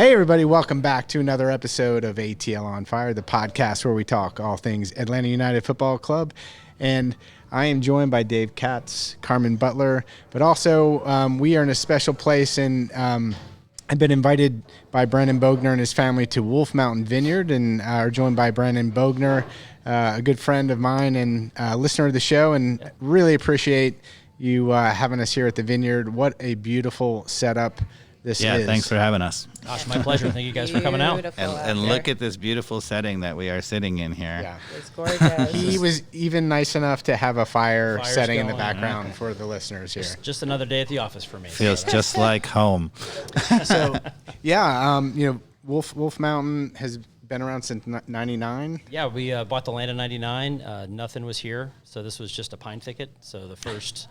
Hey, everybody. Welcome back to another episode of ATL On Fire, the podcast where we talk all things Atlanta United Football Club. And I am joined by Dave Katz, Carmen Butler, but also we are in a special place, and I've been invited by Brannon Boegner and his family to Wolf Mountain Vineyard, and are joined by Brannon Boegner, a good friend of mine and listener of the show, and really appreciate you having us here at the vineyard. What a beautiful setup this is. Yeah, thanks for having us. Gosh, my pleasure. Thank you guys for coming out. And look at this beautiful setting that we are sitting in here. Yeah. It's gorgeous. He was even nice enough to have a fire Fire's setting in the going, background for the listeners here. Just another day at the office for me. Feels just like home. So, yeah, Wolf Mountain has been around since '99. Yeah, we bought the land in '99. Nothing was here, so this was just a pine thicket. So the first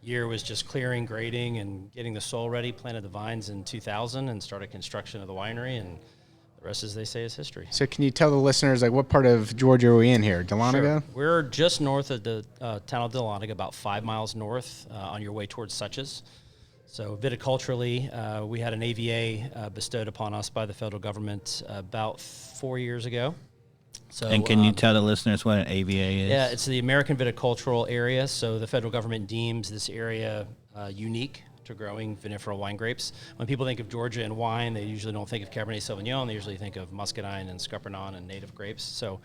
year was just clearing, grading, and getting the soil ready. Planted the vines in 2000 and started construction of the winery, and the rest, as they say, is history. So can you tell the listeners, like, what part of Georgia are we in here? Dahlonega? Sure. We're just north of the town of Dahlonega, about 5 miles north on your way towards Suches. So viticulturally, we had an AVA bestowed upon us by the federal government about 4 years ago. So, And can you tell the listeners what an AVA is? Yeah, it's the American Viticultural Area. So the federal government deems this area unique to growing vinifera wine grapes. When people think of Georgia and wine, they usually don't think of Cabernet Sauvignon. They usually think of Muscadine and Scuppernong and native grapes. So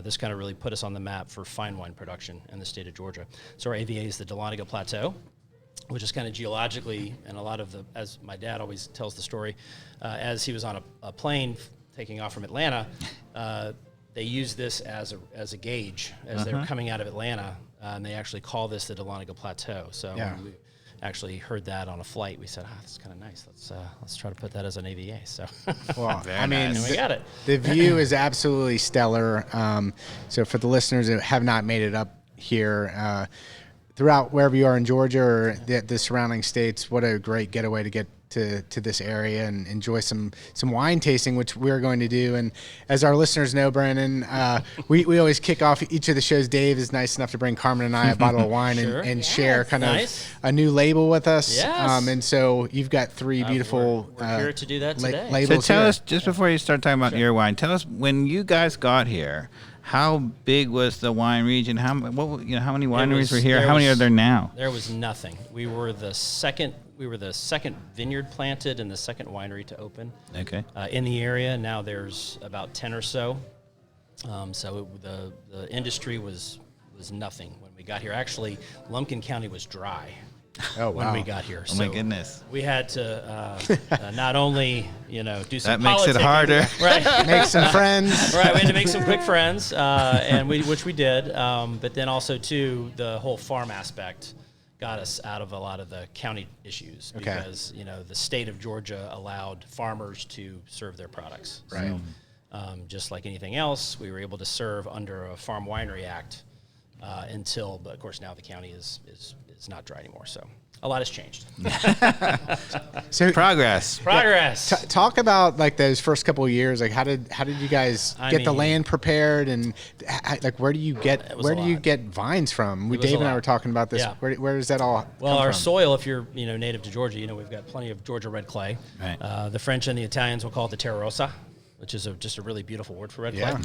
this kind of really put us on the map for fine wine production in the state of Georgia. So our AVA is the Dahlonega Plateau, which is kind of geologically, and a lot of the, as my dad always tells the story, as he was on a plane taking off from Atlanta, they use this as a gauge as they were coming out of Atlanta, and they actually call this the Dahlonega Plateau. So when we actually heard that on a flight, we said, that's kind of nice. Let's try to put that as an AVA. So, Well, Very I mean, nice. we got it. The view is absolutely stellar. So for the listeners that have not made it up here, throughout wherever you are in Georgia or the surrounding states, what a great getaway to get to this area and enjoy some wine tasting, which we're going to do. And as our listeners know, Brannon, we always kick off each of the shows. Dave is nice enough to bring Carmen and I a bottle of wine and share kind of a new label with us. Yes. And so you've got three beautiful we're here to do that today. So labels tell here. us, just before you start talking about your wine, tell us when you guys got here, how big was the wine region? How many wineries were here? How many are there now? There was nothing. We were the second vineyard planted and the second winery to open. Okay. In the area. Now there's about 10 or so. So the industry was nothing when we got here. Actually, Lumpkin County was dry when we got here. Oh, my goodness. We had to not only do some That makes it politicking, harder. right? Make some friends. Right, we had to make some quick friends, which we did. But then also too, the whole farm aspect got us out of a lot of the county issues because the state of Georgia allowed farmers to serve their products. Right. So, just like anything else, we were able to serve under a Farm Winery Act but of course now the county is not dry anymore. So a lot has changed. So Progress. talk about like those first couple of years. Like how did you guys get the land prepared, and like where do you get vines from? Dave and I were talking about this. Yeah. Where does that all Well, come our from? soil, if you're native to Georgia, we've got plenty of Georgia red clay. Right. The French and the Italians will call it the terra rossa, which is just a really beautiful word for red Yeah.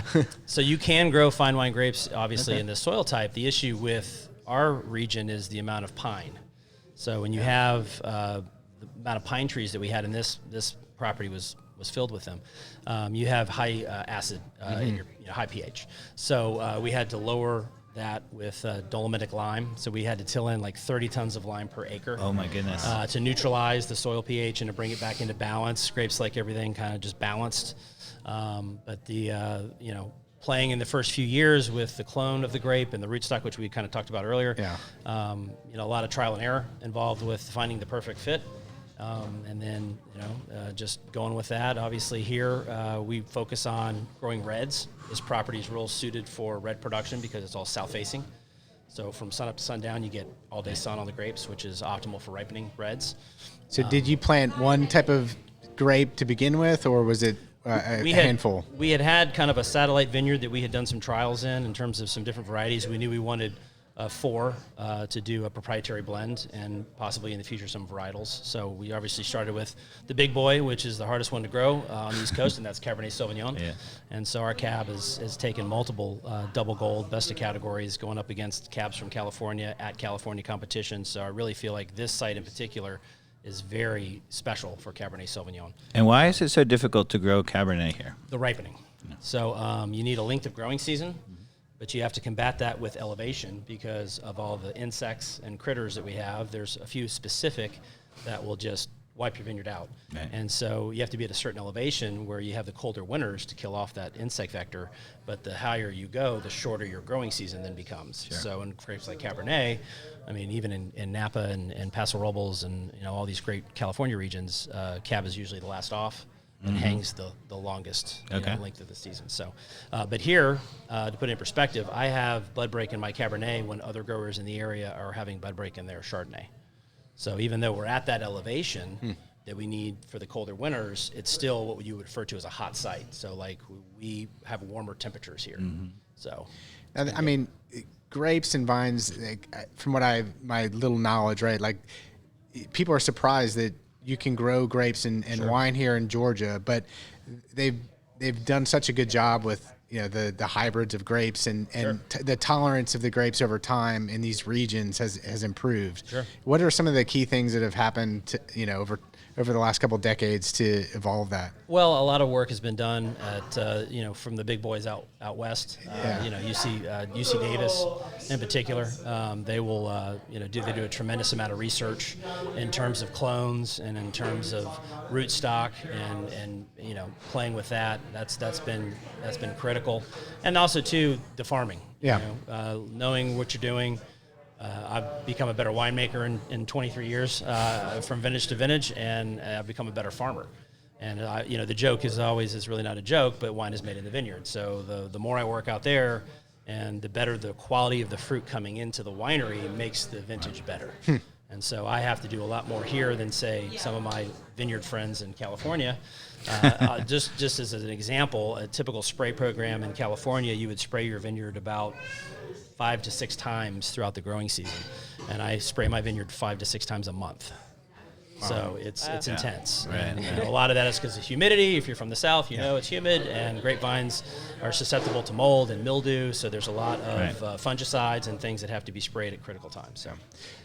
clay. So you can grow fine wine grapes, obviously, in this soil type. The issue with our region is the amount of pine. So when you have the amount of pine trees that we had in this property was filled with them, you have high acid in your high pH. So we had to lower that with dolomitic lime. So we had to till in like 30 tons of lime per acre. Oh, my goodness. To neutralize the soil pH and to bring it back into balance. Grapes, like everything, kind of just balanced. But the playing in the first few years with the clone of the grape and the rootstock, which we kind of talked about earlier. Yeah. A lot of trial and error involved with finding the perfect fit. And then, just going with that. Obviously here, we focus on growing reds. This property is real suited for red production because it's all south-facing. So from sun up to sundown, you get all-day sun on the grapes, which is optimal for ripening reds. So did you plant one type of grape to begin with, or was it a handful? We had kind of a satellite vineyard that we had done some trials in terms of some different varieties. We knew we wanted 4 to do a proprietary blend and possibly in the future some varietals. So we obviously started with the big boy, which is the hardest one to grow on the East Coast, and that's Cabernet Sauvignon. Yeah. And so our cab has taken multiple double gold, best of categories, going up against cabs from California at California competition. So I really feel like this site in particular is very special for Cabernet Sauvignon. And why is it so difficult to grow Cabernet here? The ripening. So you need a length of growing season, but you have to combat that with elevation because of all the insects and critters that we have. There's a few specific that will just wipe your vineyard out. Right. And so you have to be at a certain elevation where you have the colder winters to kill off that insect vector, but the higher you go, the shorter your growing season then becomes. Sure. So in grapes like Cabernet, I mean, even in Napa and Paso Robles and all these great California regions, Cab is usually the last off and hangs the longest length of the season. So, but here, to put it in perspective, I have bud break in my Cabernet when other growers in the area are having bud break in their Chardonnay. So even though we're at that elevation that we need for the colder winters, it's still what you would refer to as a hot site. So like we have warmer temperatures here. So, I mean, grapes and vines, like, from my little knowledge, right? Like people are surprised that you can grow grapes and wine here in Georgia, but they've done such a good job with the hybrids of grapes and the tolerance of the grapes over time in these regions has improved. Sure. What are some of the key things that have happened to, over the last couple of decades to evolve that? Well, a lot of work has been done at from the big boys out west. UC Davis in particular. They will do a tremendous amount of research in terms of clones and in terms of rootstock and playing with that. That's been critical, and also too the farming. Yeah. Knowing what you're doing. I've become a better winemaker in 23 years from vintage to vintage, and I've become a better farmer. And the joke is really not a joke, but wine is made in the vineyard. So the more I work out there, and the better the quality of the fruit coming into the winery makes the vintage better. And so I have to do a lot more here than, say, some of my vineyard friends in California. Just as an example, a typical spray program in California, you would spray your vineyard about 5 to 6 times throughout the growing season, and I spray my vineyard 5 to 6 times a month. Wow. So it's intense. Right. And a lot of that is because of humidity. If you're from the south, it's humid, and grapevines are susceptible to mold and mildew. So there's a lot of fungicides and things that have to be sprayed at critical times.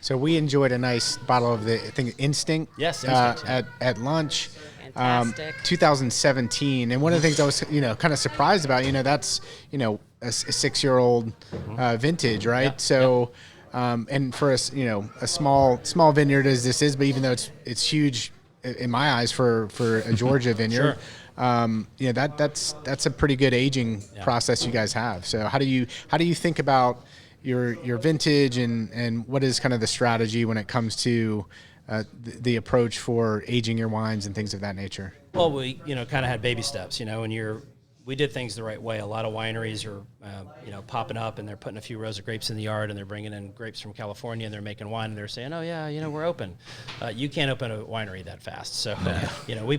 So we enjoyed a nice bottle of the Instinct. Yes, Instinct. At lunch. Fantastic. 2017, and one of the things I was kind of surprised about, that's a 6-year-old vintage, right? Yeah. So and for a small vineyard as this is, but even though it's huge in my eyes for a Georgia vineyard, sure. That's a pretty good aging process you guys have. So how do you think about your vintage and what is kind of the strategy when it comes to the approach for aging your wines and things of that nature? Well, we kind of had baby steps, and we did things the right way. A lot of wineries are popping up, and they're putting a few rows of grapes in the yard, and they're bringing in grapes from California, and they're making wine, and they're saying, oh yeah, we're open. You can't open a winery that fast. So we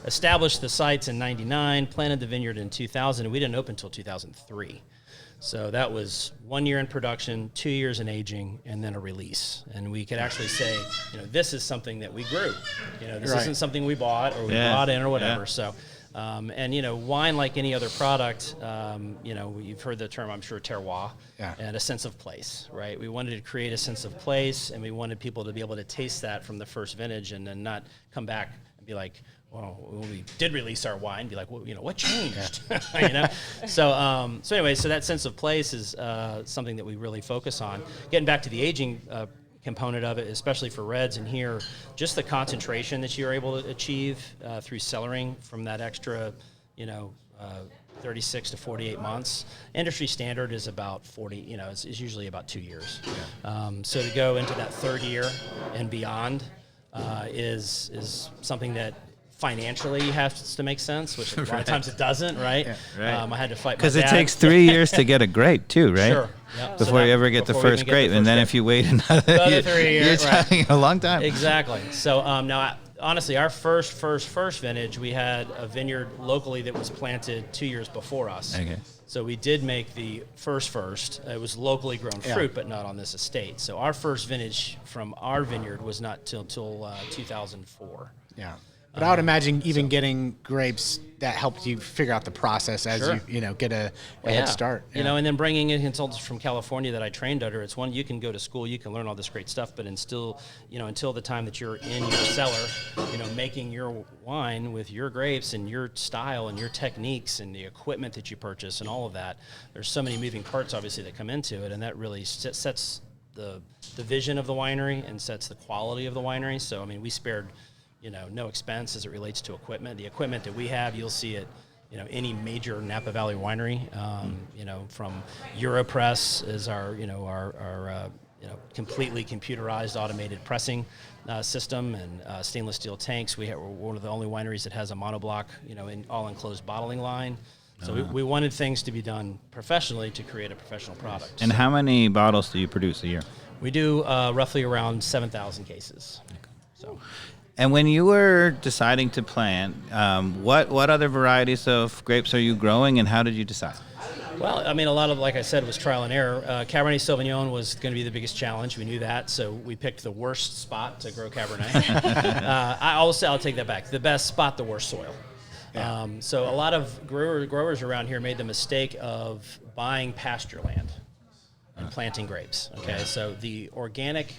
established the sites in '99, planted the vineyard in 2000, and we didn't open until 2003. So that was 1 year in production, 2 years in aging, and then a release. And we could actually say, this is something that we grew. This isn't something we bought or we brought in or whatever. Yeah. So, wine, like any other product, you've heard the term, I'm sure, terroir, and a sense of place, right? We wanted to create a sense of place, and we wanted people to be able to taste that from the first vintage and then not come back and be like, well, when we did release our wine, be like, well, what changed? So anyway, so that sense of place is something that we really focus on. Getting back to the aging component of it, especially for reds and here, just the concentration that you're able to achieve through cellaring from that extra, 36 to 48 months. Industry standard is about 40, is usually about 2 years. So to go into that third year and beyond is something that financially has to make sense, which a lot of times it doesn't, right? Yeah, right. I had to fight my dad. Because it takes 3 years to get a grape too, right? Sure. Yep. Before you ever get the first grape, and then if you wait another 3 years, you're talking a long time. Exactly. So now honestly, our first vintage, we had a vineyard locally that was planted 2 years before us. Okay. So we did make the first. It was locally grown fruit, but not on this estate. So our first vintage from our vineyard was not till 2004. Yeah. But I would imagine even getting grapes that helped you figure out the process as you get a head start. You know, and then bringing in consultants from California that I trained under. It's one, you can go to school, you can learn all this great stuff, but until the time that you're in your cellar, making your wine with your grapes and your style and your techniques and the equipment that you purchase and all of that, there's so many moving parts obviously that come into it, and that really sets the vision of the winery and sets the quality of the winery. So, I mean, we spared no expense as it relates to equipment. The equipment that we have, you'll see it, any major Napa Valley winery, from Europress is our completely computerized automated pressing system, and stainless steel tanks. We're one of the only wineries that has a monoblock, in all enclosed bottling line. So we wanted things to be done professionally to create a professional product. And how many bottles do you produce a year? We do roughly around 7,000 cases. Okay. So. And when you were deciding to plant, what other varieties of grapes are you growing, and how did you decide? Well, I mean, a lot of, like I said, was trial and error. Cabernet Sauvignon was going to be the biggest challenge. We knew that, so we picked the worst spot to grow Cabernet. I'll take that back. The best spot, the worst soil. Yeah. So a lot of growers around here made the mistake of buying pasture land and planting grapes. Okay, so the organic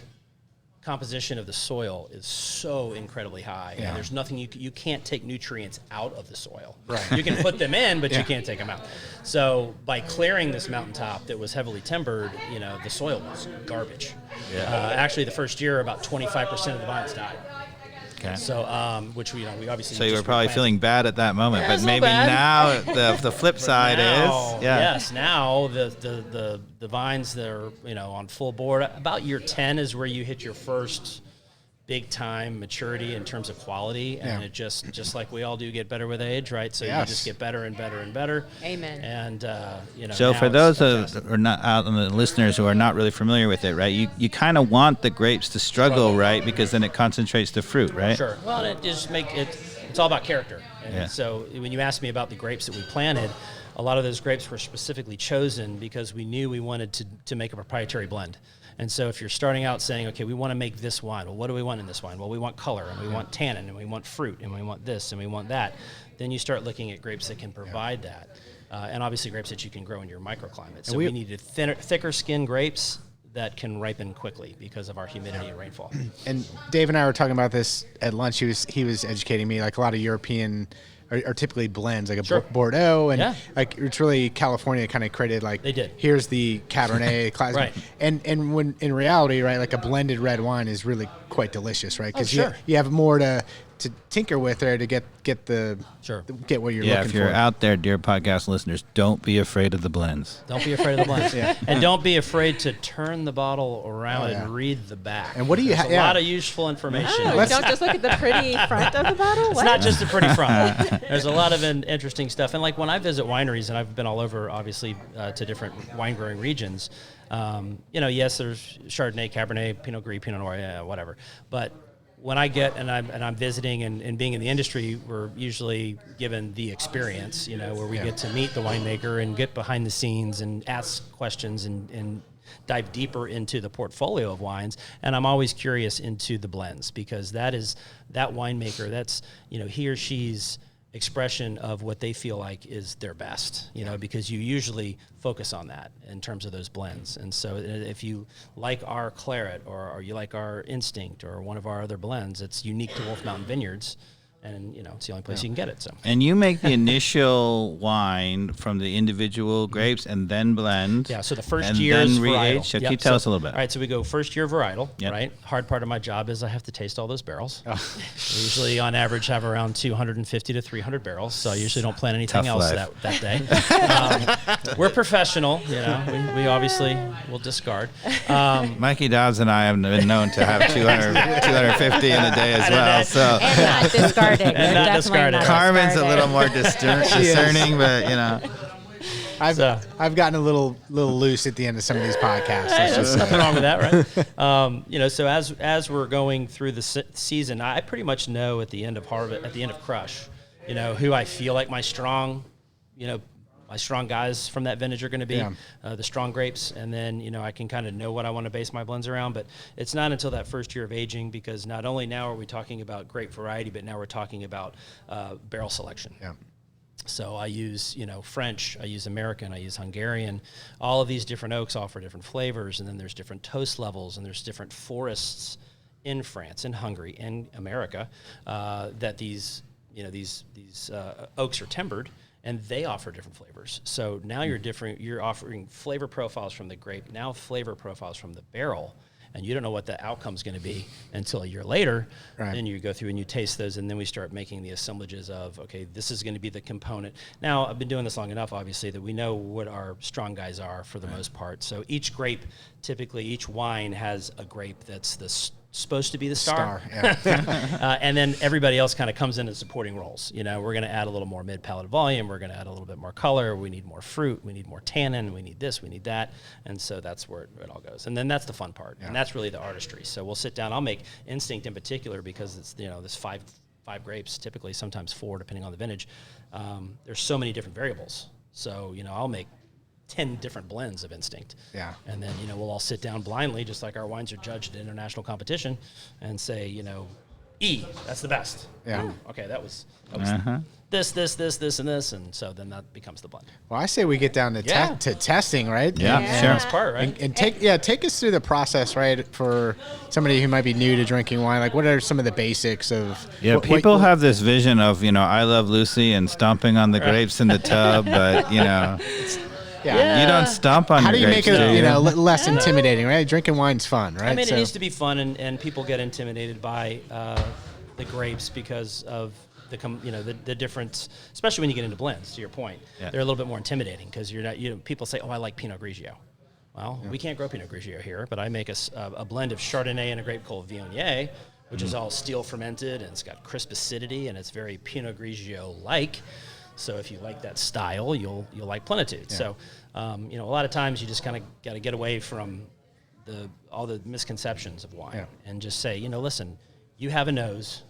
composition of the soil is so incredibly high. And there's nothing you can't take nutrients out of the soil. Right. You can put them in, but you can't take them out. So by clearing this mountaintop that was heavily timbered, the soil was garbage. Yeah. Actually, the first year, about 25% of the vines died. Okay. So, which we obviously. So you were probably feeling bad at that moment, but maybe now the flip side is. Yes, now the vines that are on full board, about year 10 is where you hit your first big time maturity in terms of quality, and it just like we all do get better with age, right? So you just get better and better and better. Amen. And so for those who are not out on the listeners who are not really familiar with it, right? You kind of want the grapes to struggle, right? Because then it concentrates the fruit, right? Sure. Well, it's all about character. And so when you asked me about the grapes that we planted, a lot of those grapes were specifically chosen because we knew we wanted to make a proprietary blend. And so if you're starting out saying, okay, we want to make this wine, well, what do we want in this wine? Well, we want color, and we want tannin, and we want fruit, and we want this, and we want that. Then you start looking at grapes that can provide that. And obviously grapes that you can grow in your microclimate. So we needed thicker skin grapes that can ripen quickly because of our humidity and rainfall. And Dave and I were talking about this at lunch. He was educating me, like a lot of European are typically blends, like a Bordeaux, and like it's really California kind of created like they did. Here's the Cabernet class, right? And when in reality, right, like a blended red wine is really quite delicious, right? Because you have more to tinker with there to get what you're looking for. Yeah, if you're out there, dear podcast listeners, don't be afraid of the blends. Don't be afraid of the blends. And don't be afraid to turn the bottle around and read the back. And what do you have? A lot of useful information. Don't just look at the pretty front of the bottle. It's not just the pretty front. There's a lot of interesting stuff. And like when I visit wineries, and I've been all over, obviously, to different wine growing regions. Yes, there's Chardonnay, Cabernet, Pinot Gris, Pinot Noir, whatever. But when I get and I'm visiting and being in the industry, we're usually given the experience, where we get to meet the winemaker and get behind the scenes and ask questions and dive deeper into the portfolio of wines. And I'm always curious into the blends, because that winemaker, that's, he or she's expression of what they feel like is their best, because you usually focus on that in terms of those blends. And so if you like our claret or you like our instinct or one of our other blends, it's unique to Wolf Mountain Vineyards. And, it's the only place you can get it. So. And you make the initial wine from the individual grapes and then blend. Yeah, so the first year's varietal. So can you tell us a little bit? All right, so we go first year varietal, right? Hard part of my job is I have to taste all those barrels. We usually, on average, have around 250 to 300 barrels, so I usually don't plan anything else that day. We're professional, we obviously will discard. Mikey Dobbs and I have been known to have 250 in a day as well. So. And not discard. And not discarded. Carmen's a little more discerning, but I've gotten a little loose at the end of some of these podcasts. There's nothing wrong with that, right? So as we're going through the season, I pretty much know at the end of harvest, at the end of crush, who I feel like my strong guys from that vintage are going to be, the strong grapes, and then I can kind of know what I want to base my blends around. But it's not until that first year of aging, because not only now are we talking about grape variety, but now we're talking about barrel selection. Yeah. So I use, French, I use American, I use Hungarian. All of these different oaks offer different flavors, and then there's different toast levels, and there's different forests in France, in Hungary, in America, that these oaks are timbered, and they offer different flavors. So now you're offering flavor profiles from the grape, now flavor profiles from the barrel, and you don't know what the outcome's going to be until a year later. Right. Then you go through and you taste those, and then we start making the assemblages of, okay, this is going to be the component. Now, I've been doing this long enough, obviously, that we know what our strong guys are for the most part. So each grape, typically each wine has a grape that's supposed to be the star. And then everybody else kind of comes in as supporting roles. We're going to add a little more mid-palate volume. We're going to add a little bit more color. We need more fruit. We need more tannin. We need this. We need that. And so that's where it all goes. And then that's the fun part. And that's really the artistry. So we'll sit down. I'll make Instinct in particular, because it's, this five grapes, typically sometimes 4, depending on the vintage. There's so many different variables. So, I'll make 10 different blends of Instinct. Yeah. And then, we'll all sit down blindly, just like our wines are judged at international competition, and say, E, that's the best. Yeah. Ooh, okay, that was this, and this. And so then that becomes the blend. Well, I say we get down to to testing, right? Yeah, sure. That's part, right? And take us through the process, right, for somebody who might be new to drinking wine. Like, what are some of the basics of? People have this vision of I Love Lucy and stomping on the grapes in the tub, but you don't stomp on. How do you grapes, make it less intimidating, right? Drinking wine's fun, right? I mean, it needs to be fun, and people get intimidated by the grapes because of the difference, especially when you get into blends. To your point, they're a little bit more intimidating because you're not. People say, "Oh, I like Pinot Grigio." Well, we can't grow Pinot Grigio here, but I make a blend of Chardonnay and a grape called Viognier, which is all steel fermented, and it's got crisp acidity, and it's very Pinot Grigio-like. So if you like that style, you'll like Plenitude. Yeah. So, a lot of times you just kind of got to get away from all the misconceptions of wine and just say, listen, you have a nose,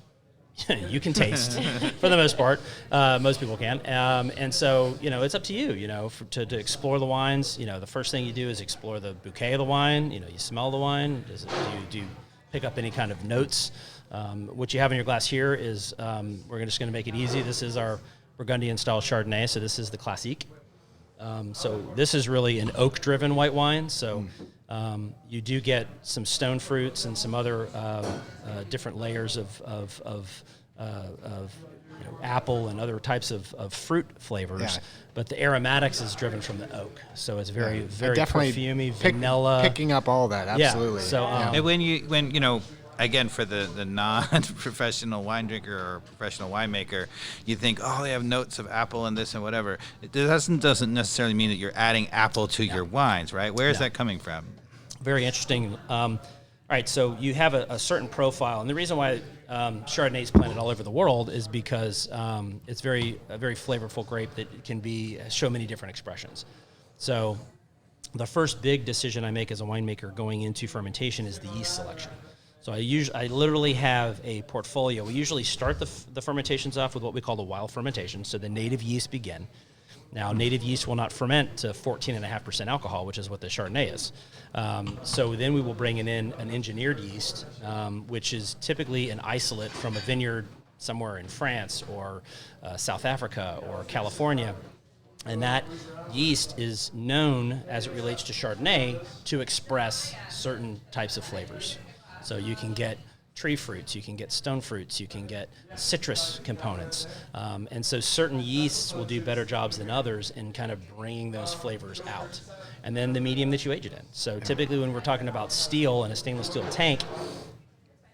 you can taste for the most part. Most people can. And so, it's up to you, to explore the wines. The first thing you do is explore the bouquet of the wine. You smell the wine. Do you pick up any kind of notes? What you have in your glass here is, we're just going to make it easy. This is our Burgundian style Chardonnay, so this is the Classique. So this is really an oak-driven white wine. So you do get some stone fruits and some other different layers of apple and other types of fruit flavors. Yeah. But the aromatics is driven from the oak, so it's very perfumey, vanilla. Picking up all that, absolutely. Yeah. So and when again, for the non-professional wine drinker or professional winemaker, you think, they have notes of apple and this and whatever. It doesn't necessarily mean that you're adding apple to your wines, right? Where is that coming from? Very interesting. All right, so you have a certain profile, and the reason why Chardonnay is planted all over the world is because it's a very flavorful grape that can show many different expressions. So the first big decision I make as a winemaker going into fermentation is the yeast selection. So I literally have a portfolio. We usually start the fermentations off with what we call the wild fermentation, so the native yeast begin. Now, native yeast will not ferment to 14.5% alcohol, which is what the Chardonnay is. So then we will bring in an engineered yeast, which is typically an isolate from a vineyard somewhere in France or South Africa or California. And that yeast is known, as it relates to Chardonnay, to express certain types of flavors. So you can get tree fruits, you can get stone fruits, you can get citrus components. And so certain yeasts will do better jobs than others in kind of bringing those flavors out. And then the medium that you age it in. So typically when we're talking about steel in a stainless steel tank,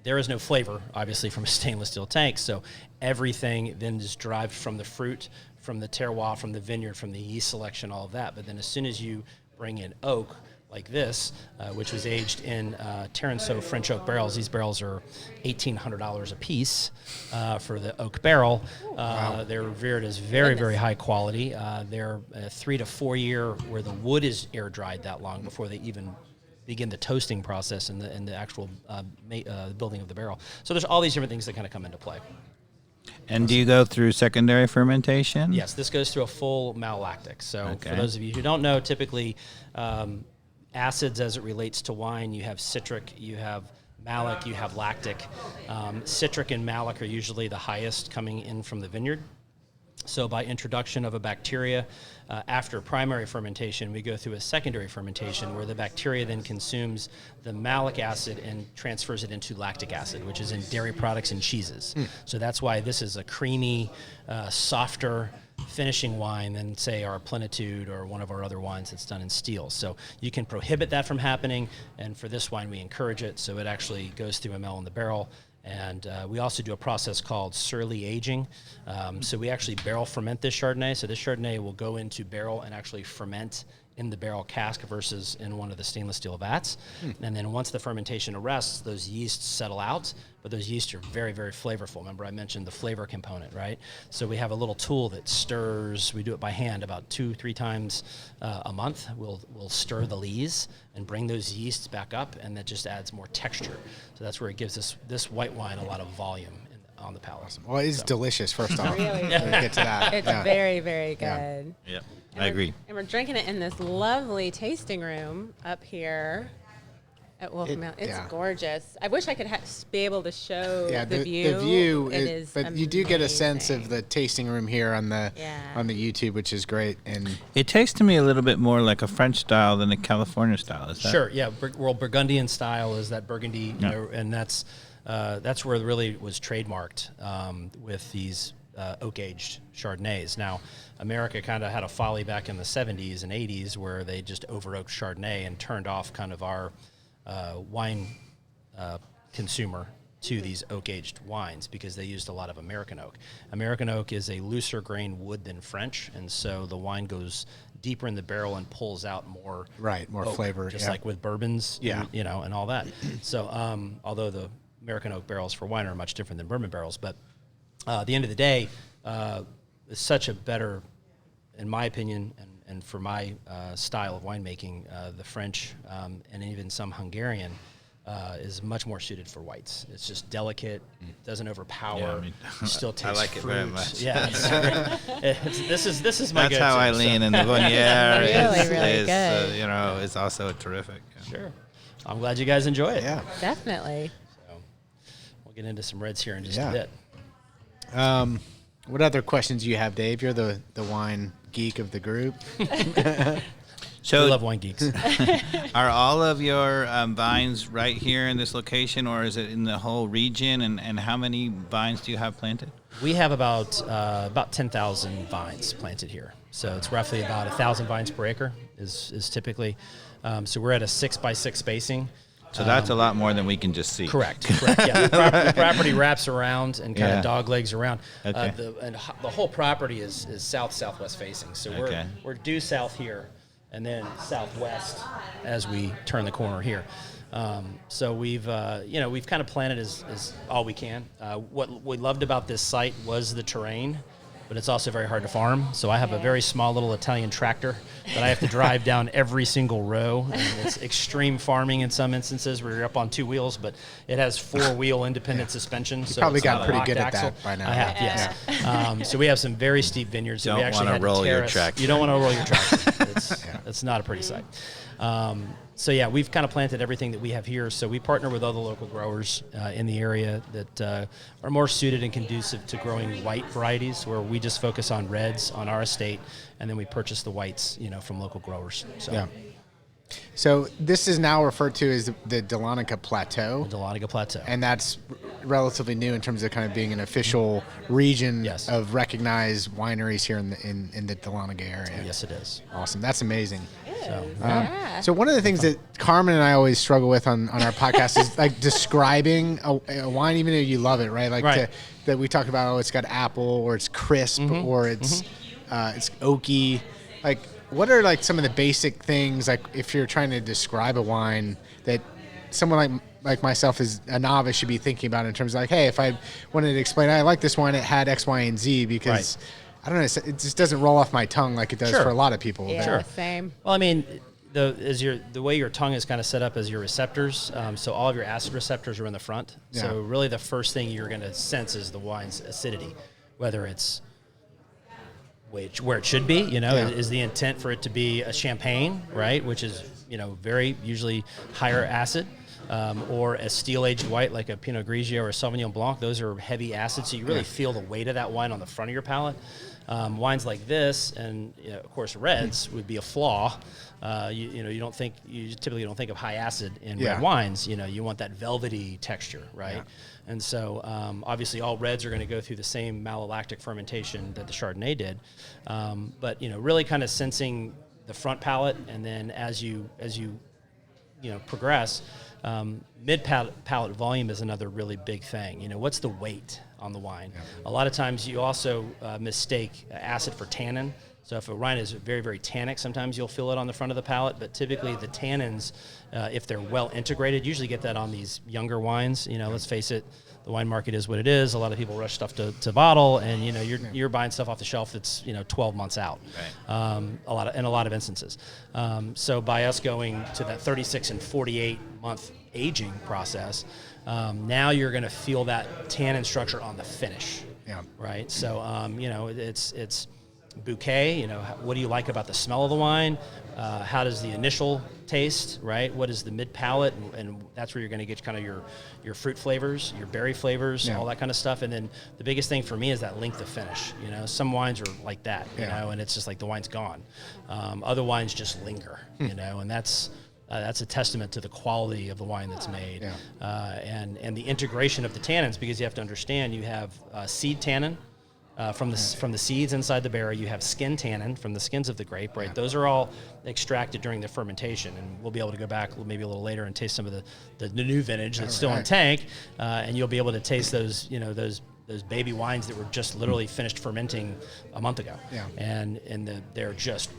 there is no flavor, obviously, from a stainless steel tank. So everything then is derived from the fruit, from the terroir, from the vineyard, from the yeast selection, all of that. But then as soon as you bring in oak, like this, which was aged in Taranso French oak barrels. These barrels are $1,800 a piece for the oak barrel. They're reared as very, very high quality. They're 3 to 4 year where the wood is air dried that long before they even begin the toasting process and the actual building of the barrel. So there's all these different things that kind of come into play. And do you go through secondary fermentation? Yes, this goes through a full malolactic. So for those of you who don't know, typically acids as it relates to wine, you have citric, you have malic, you have lactic. Citric and malic are usually the highest coming in from the vineyard. So by introduction of a bacteria, after primary fermentation, we go through a secondary fermentation where the bacteria then consumes the malic acid and transfers it into lactic acid, which is in dairy products and cheeses. So that's why this is a creamy, softer finishing wine than, say, our Plenitude or one of our other wines that's done in steel. So you can prohibit that from happening, and for this wine, we encourage it. So it actually goes through a mill in the barrel. And we also do a process called surly aging. So we actually barrel ferment this Chardonnay. So this Chardonnay will go into barrel and actually ferment in the barrel cask versus in one of the stainless steel vats. And then once the fermentation arrests, those yeasts settle out, but those yeasts are very, very flavorful. Remember I mentioned the flavor component, right? So we have a little tool that stirs. We do it by hand about 2-3 times a month. We'll stir the lees and bring those yeasts back up, and that just adds more texture. So that's where it gives us this white wine a lot of volume on the palate. Well, it's delicious, first off. Really We'll get to that. It's very, very good. Yep, I agree. And we're drinking it in this lovely tasting room up here at Wolf Mountain. It's gorgeous. I wish I could be able to show the view. The view it is but you do get a sense amazing. of the tasting room here on the YouTube, which is great. And It tastes to me a little bit more like a French style than a California style. Is that? Sure, yeah. Well, Burgundian style is that Burgundy, you know, and that's where it really was trademarked with these oak-aged Chardonnays. Now, America kind of had a folly back in the 70s and 80s where they just over-oaked Chardonnay and turned off kind of our wine consumer to these oak-aged wines because they used a lot of American oak. American oak is a looser grain wood than French, and so the wine goes deeper in the barrel and pulls out more more oak, flavor, just like with bourbons, you know, and all that. So although the American oak barrels for wine are much different than bourbon barrels, but at the end of the day, it's such a better, in my opinion, and for my style of winemaking, the French and even some Hungarian is much more suited for whites. It's just delicate, doesn't overpower. Yeah, I mean, still tastes I like fruit. it very much. Yeah, this is my That's go-to. how I lean, and the Bonnier Really is good. you know, is also terrific. Yeah. Sure. I'm glad you guys enjoy it. yeah. Definitely. So we'll get into some reds here in just a bit. What other questions do you have, Dave? You're the wine geek of the group. So, We love wine geeks. are all of your vines right here in this location, or is it in the whole region? And how many vines do you have planted? We have about 10,000 vines planted here. So it's roughly about 1,000 vines per acre is typically. So we're at a 6x6 spacing. So that's a lot more than we can just see. Correct. Yeah, the property wraps around and kind of dog legs around. Okay. The whole property is southwest facing. So we're due south here, and then southwest as we turn the corner here. So we've kind of planted as all we can. What we loved about this site was the terrain, but it's also very hard to farm. So I have a very small little Italian tractor that I have to drive down every single row. And it's extreme farming in some instances where you're up on 2 wheels, but it has 4-wheel independent suspension. So probably it's got not a pretty locked good at axle. that by now. I have, yes. So we have some very steep vineyards. That we Don't actually wanna had to roll your terrace. tractor. You don't want to roll your tractor. It's not a pretty sight. So yeah, we've kind of planted everything that we have here. So we partner with other local growers in the area that are more suited and conducive to growing white varieties, where we just focus on reds on our estate, and then we purchase the whites, from local growers. So Yeah. So this is now referred to as the Dahlonega Plateau. the Dahlonega Plateau. And that's relatively new in terms of kind of being an official region Yes. of recognized wineries here in the Dahlonega area. Yes, it is. Awesome. That's amazing. So So one of the things that Carmen and I always struggle with on our podcast is like describing a wine, even though you love it, right? Like Right. that we talked about, it's got apple or it's crisp or it's oaky. Like what are like some of the basic things, like if you're trying to describe a wine, that someone like myself as a novice should be thinking about in terms of like, hey, if I wanted to explain, I like this wine, it had X, Y, and Z, because I don't know, it just doesn't roll off my tongue like it does for a lot of people. Yeah, same. Well, I mean, the way your tongue is kind of set up as your receptors, so all of your acid receptors are in the front. Yeah. So really the first thing you're going to sense is the wine's acidity, whether it's where it should be, is the intent for it to be a champagne, right, which is, very usually higher acid, or a steel-aged white like a Pinot Grigio or a Sauvignon Blanc. Those are heavy acid, so you really feel the weight of that wine on the front of your palate. Wines like this, and of course reds, would be a flaw. You typically don't think of high acid in red wines. You want that velvety texture, right? Yeah. And so obviously all reds are going to go through the same malolactic fermentation that the Chardonnay did. But really kind of sensing the front palate, and then as you progress, mid palate volume is another really big thing. What's the weight on the wine? Yeah. A lot of times you also mistake acid for tannin. So if a wine is very, very tannic, sometimes you'll feel it on the front of the palate, but typically the tannins, if they're well integrated, usually get that on these younger wines. Let's face it, the wine market is what it is. A lot of people rush stuff to bottle, and you're buying stuff off the shelf that's 12 months out. Right. In a lot of instances. So by us going to that 36 and 48 month aging process, now you're going to feel that tannin structure on the finish. Yeah. Right. So it's bouquet. What do you like about the smell of the wine? How does the initial taste, right? What is the mid palate? And that's where you're going to get kind of your fruit flavors, your berry flavors, all that kind of stuff. And then the biggest thing for me is that length of finish. Some wines are like that, and it's just like the wine's gone. Other wines just linger, and that's a testament to the quality of the wine that's made, and the integration of the tannins, because you have to understand you have seed tannin. From the seeds inside the berry, you have skin tannin from the skins of the grape, right? Yeah. Those are all extracted during the fermentation, and we'll be able to go back maybe a little later and taste some of the new vintage that's still in tank, and you'll be able to taste those baby wines that were just literally finished fermenting a month ago, they're just,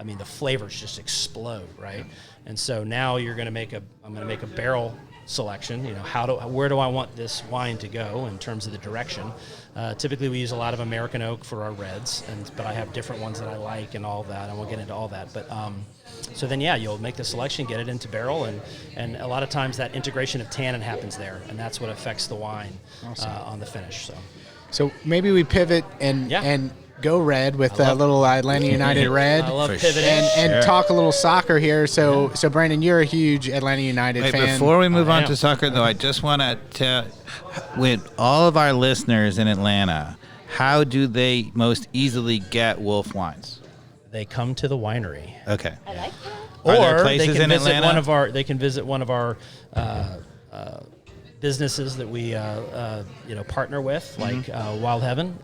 the flavors just explode, right? Yeah. And so now I'm going to make a barrel selection. Where do I want this wine to go in terms of the direction? Typically, we use a lot of American oak for our reds, but I have different ones that I like and all that, and we'll get into all that. But so then, you'll make the selection, get it into barrel, and a lot of times that integration of tannin happens there, and that's what affects the wine on the finish. So maybe we pivot and go red with a little Atlanta United red. I love pivoting. And talk a little soccer here. So Brandon, you're a huge Atlanta United fan. Before we move on to soccer, though, I just want to tell, with all of our listeners in Atlanta, how do they most easily get Wolf wines? They come to the winery. Okay. I like that. Or are there places they can in visit Atlanta? They can visit one of our businesses that we partner with, like Wild Heaven.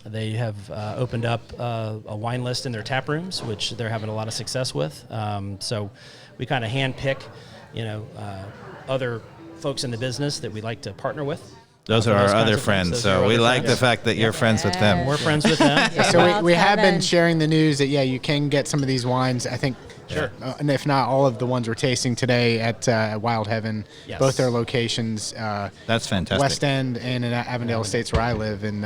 They have opened up a wine list in their tap rooms, which they're having a lot of success with. So we kind of handpick, other folks in the business that we like to partner with. Those are our other friends, so we like the fact that you're friends with them. We're friends with them. So we have been sharing the news that, you can get some of these wines, I think, and if not all of the ones we're tasting today at Wild Heaven, both their locations. That's fantastic. West End and in Avondale Estates, where I live. And,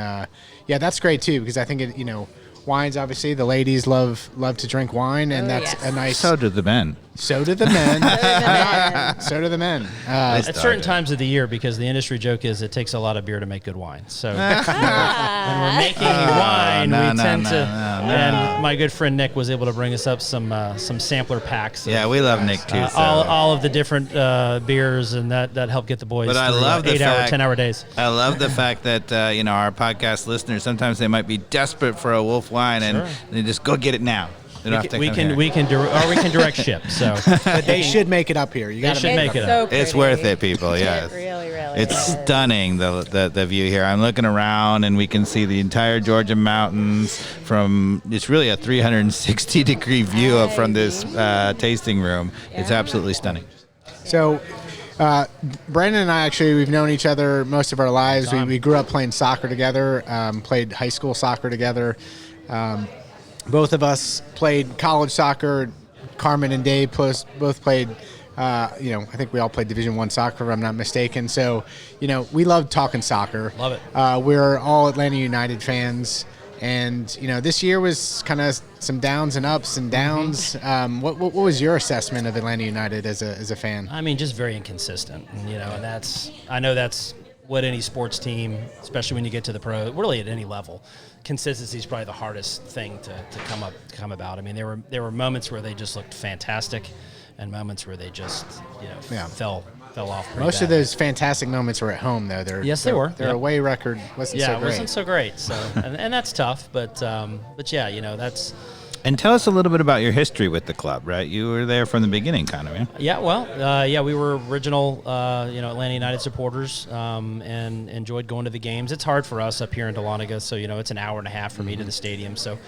that's great, too, because I think, wines, obviously, the ladies love to drink wine, and that's a nice... So do the men. So do the men. So do the men. At certain times of the year, because the industry joke is it takes a lot of beer to make good wine. So when we're making wine, we tend to... And my good friend Nick was able to bring us up some sampler packs. Yeah, we love Nick too. All of the different beers, and that helped get the boys through 8-hour, 10-hour days. I love the fact that our podcast listeners, sometimes they might be desperate for a Wolf wine, and they just go get it now. We can direct ship. So, but they should make it up here. They should make it up. It's worth it, people. Yeah, it really it's stunning the view here. I'm looking around, and we can see the entire Georgia mountains from. It's really a 360 degree view from this tasting room. It's absolutely stunning. So. Brandon and I we've known each other most of our lives. We grew up playing soccer together, played high school soccer together. both of us played college soccer. Carmen and Dave both played. I think we all played Division I soccer, if I'm not mistaken. So, we love talking soccer. Love it. We're all Atlanta United fans. And, this year was kind of some downs and ups and downs. What was your assessment of Atlanta United as a fan? I mean, just very inconsistent, and I know that's what any sports team, especially when you get to the pro, really at any level, consistency is probably the hardest thing to come about. I mean, there were moments where they just looked fantastic, and moments where they just fell off. Most of those fantastic moments were at home, though. They were. Their away record wasn't so great. Yeah, it wasn't so great. So, and that's tough, but yeah, that's. And tell us a little bit about your history with the club, right? You were there from the beginning, kind of, yeah? Yeah, well, we were original, Atlanta United supporters, and enjoyed going to the games. It's hard for us up here in Dahlonega, so, it's an hour and a half for me to the stadium. So,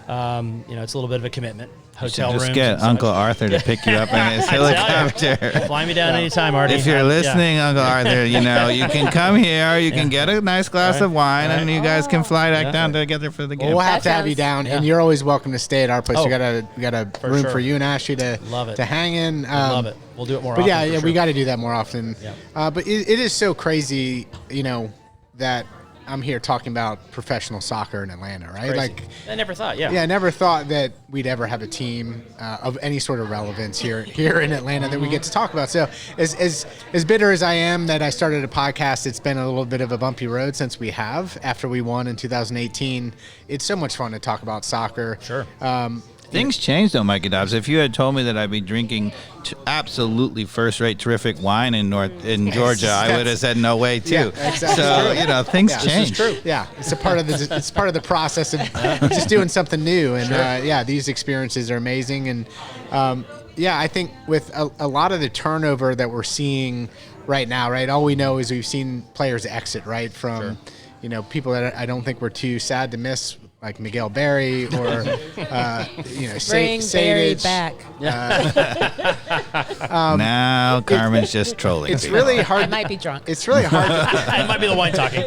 it's a little bit of a commitment. Hotel rooms. Just get Uncle Arthur to pick you up in his helicopter. Fly me down anytime, Artie. If you're listening, Uncle Arthur, you can come here. You can get a nice glass of wine, and you guys can fly back down together for the game. Well, we'll have to have you down, and you're always welcome to stay at our place. Oh, we got a room for you and Ashley to hang in. Love it. We'll do it more often. But yeah, we got to do that more often. Yeah. But it is so crazy, that I'm here talking about professional soccer in Atlanta, right? Crazy. Like, I never thought, yeah. Yeah, I never thought that we'd ever have a team of any sort of relevance here in Atlanta that we get to talk about. So as bitter as I am that I started a podcast, it's been a little bit of a bumpy road since we have. After we won in 2018, it's so much fun to talk about soccer. Sure. Things changed, though, Mikey Dobbs. If you had told me that I'd be drinking absolutely first-rate, terrific wine in Georgia, I would have said no way too. Yeah, exactly. So things change. This is true. Yeah, it's part of the process of just doing something new. And these experiences are amazing. And I think with a lot of the turnover that we're seeing right now, right? All we know is we've seen players exit, right, from people that I don't think we're too sad to miss, like Miguel Berry or Bring Berry back. Now Carmen's just trolling. It's really hard. I might be drunk. It's really hard. It might be the wine talking.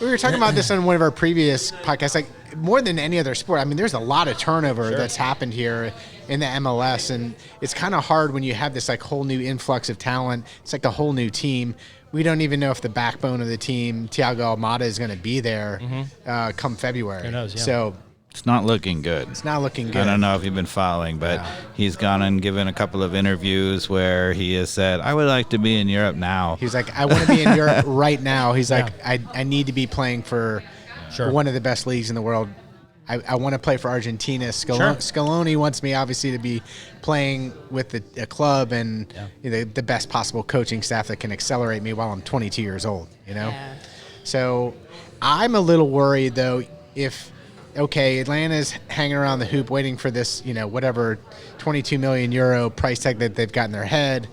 We were talking about this on one of our previous podcasts. Like, more than any other sport, I mean, there's a lot of turnover that's happened here in the MLS, and it's kind of hard when you have this like whole new influx of talent. It's like a whole new team. We don't even know if the backbone of the team, Thiago Almada, is going to be there come February. Who knows? Yeah. So it's not looking good. It's not looking good. I don't know if you've been following, but he's gone and given a couple of interviews where he has said, I would like to be in Europe now. He's like, I want to be in Europe right now. He's like, I need to be playing for one of the best leagues in the world. I want to play for Argentina. Scaloni wants me, obviously, to be playing with a club and the best possible coaching staff that can accelerate me while I'm 22 years old, Yeah. So I'm a little worried, though, if, Atlanta's hanging around the hoop waiting for this, whatever 22 million euro price tag that they've got in their head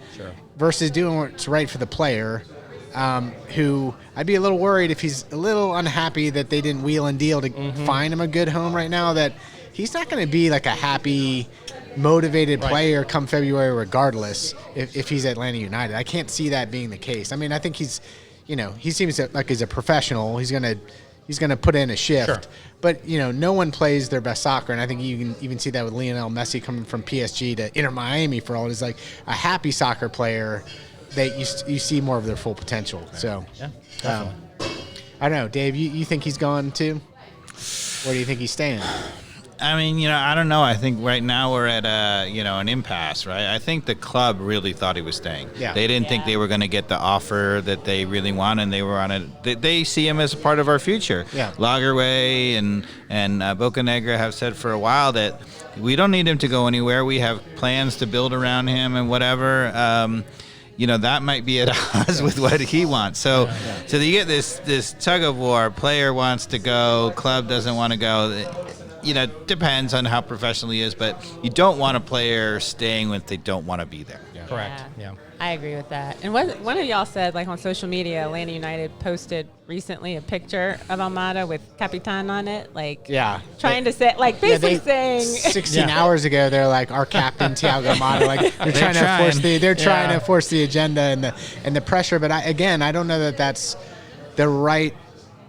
versus doing what's right for the player. Who I'd be a little worried if he's a little unhappy that they didn't wheel and deal to find him a good home right now, that he's not going to be like a happy, motivated player come February regardless if he's Atlanta United. I can't see that being the case. I mean, I think he's, he seems like he's a professional. He's going to put in a shift. Sure. But, no one plays their best soccer, and I think you can even see that with Lionel Messi coming from PSG to Inter Miami for all it is, like a happy soccer player that you see more of their full potential. So, definitely. I don't know, Dave. You think he's gone too? Where do you think he's staying? I mean, I don't know. I think right now we're at an impasse, right? I think the club really thought he was staying. Yeah. They didn't think they were going to get the offer that they really want, and they were on it. They see him as a part of our future. Yeah. Lagerwey and Boegner have said for a while that we don't need him to go anywhere. We have plans to build around him and whatever. That might be at odds with what he wants. So you get this tug of war. Player wants to go, club doesn't want to go. Depends on how professional he is, but you don't want a player staying when they don't want to be there. Yeah. Correct. Yeah. I agree with that. And one of y'all said, like on social media, Atlanta United posted recently a picture of Almada with Capitan on it, trying to say, basically saying 16 hours ago, they're like, our captain Thiago Almada, like they're trying to force the agenda and the pressure. But I don't know that that's the right